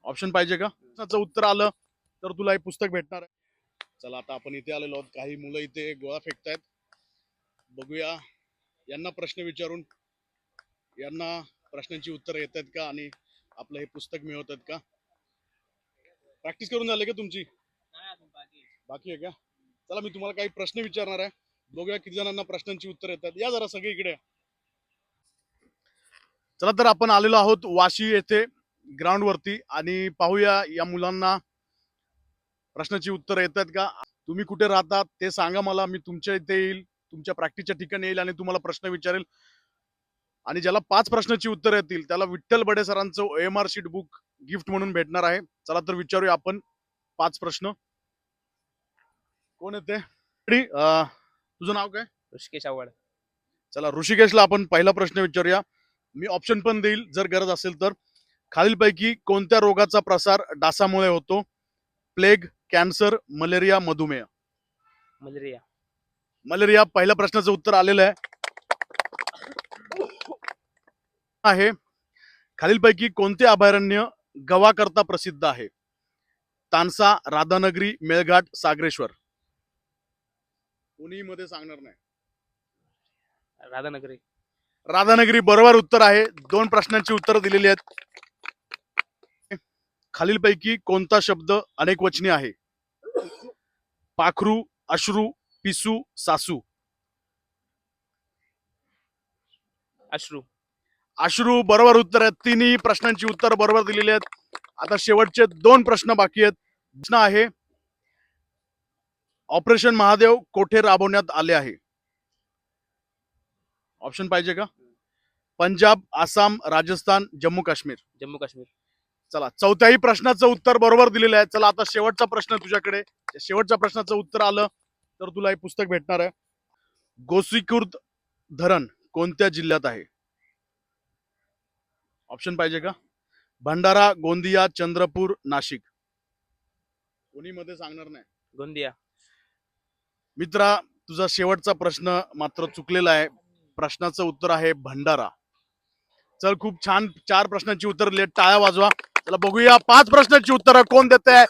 Option पाहिजे का? त्याचं उत्तर आलं तर तुला हे पुस्तक भेटणार आहे. चला आता आपण इथे आलेलो आहोत. काही मुलं इथे गोळा फेकतायत. बघूया यांना प्रश्न विचारून यांना प्रश्नांची उत्तरं येतात का आणि आपलं हे पुस्तक मिळवतात का? प्रॅक्टिस करून झाले का तुमची? बाकी आहे का? चला मी तुम्हाला काही प्रश्न विचारणार आहे. बघूया किती जणांना प्रश्नांची उत्तर येतात. या जरा सगळे इकडे. चला तर आपण आलेलो आहोत वाशी येथे ग्राउंड वरती आणि पाहूया या मुलांना प्रश्नाची उत्तर येतात का. तुम्ही कुठे राहतात ते सांगा मला. मी तुमच्या इथे येईल, तुमच्या प्रॅक्टिसच्या ठिकाणी येईल आणि तुम्हाला प्रश्न विचारेल. आणि ज्याला 5 प्रश्नाची उत्तर येतील त्याला विठ्ठल बडे सरांचं OMR शीट बुक गिफ्ट म्हणून भेटणार आहे. चला तर विचारूया आपण 5 प्रश्न. कोण येते? तुझं नाव काय? ऋषिकेश आव्हाड. चला ऋषिकेशला आपण पहिला प्रश्न विचारूया. मी ऑप्शन पण देईल जर गरज असेल तर. खालीलपैकी कोणत्या रोगाचा प्रसार डासामुळे होतो? प्लेग, कॅन्सर, मलेरिया, मधुमेह. मलेरिया. मलेरिया पहिल्या प्रश्नाचं उत्तर आलेलं आहे. खालीलपैकी कोणते अभयारण्य गव्हाकरता प्रसिद्ध आहे? तानसा, राधानगरी, मेळघाट, सागरेश्वर. कोणी मध्ये सांगणार नाही. राधानगरी. राधानगरी बरोबर उत्तर आहे. 2 प्रश्नांची उत्तरं दिलेली आहेत. खालीलपैकी कोणता शब्द अनेकवचनी आहे? पाखरू, अश्रू, पिसू, सासू. अश्रू. अश्रू बरोबर उत्तर आहे. 3 प्रश्नांची उत्तर बरोबर दिलेली आहेत. आता शेवटचे 2 प्रश्न बाकी आहेत. प्रश्न आहे ऑपरेशन महादेव कोठे राबवण्यात आले आहे? ऑप्शन पाहिजे का? पंजाब, आसाम, राजस्थान, जम्मू काश्मीर. जम्मू काश्मीर. चला चौथ्याही प्रश्नाचं उत्तर बरोबर दिलेलं आहे. चला आता शेवटचा प्रश्न तुझ्याकडे. शेवटच्या प्रश्नाचं उत्तर आलं तर तुला हे पुस्तक भेटणार आहे. गोसीखुर्द धरण कोणत्या जिल्ह्यात आहे? ऑप्शन पाहिजे का? भंडारा, गोंदिया, चंद्रपूर, नाशिक. कोणी मध्ये सांगणार नाही. गोंदिया. मित्रा तुझा शेवटचा प्रश्न मात्र चुकलेला आहे. प्रश्नाचं उत्तर आहे भंडारा. चल खूप छान 4 प्रश्नांची उत्तर दिली. टाळ्या वाजवा. चला बघूया 5 प्रश्नांची उत्तरं कोण देत आहे.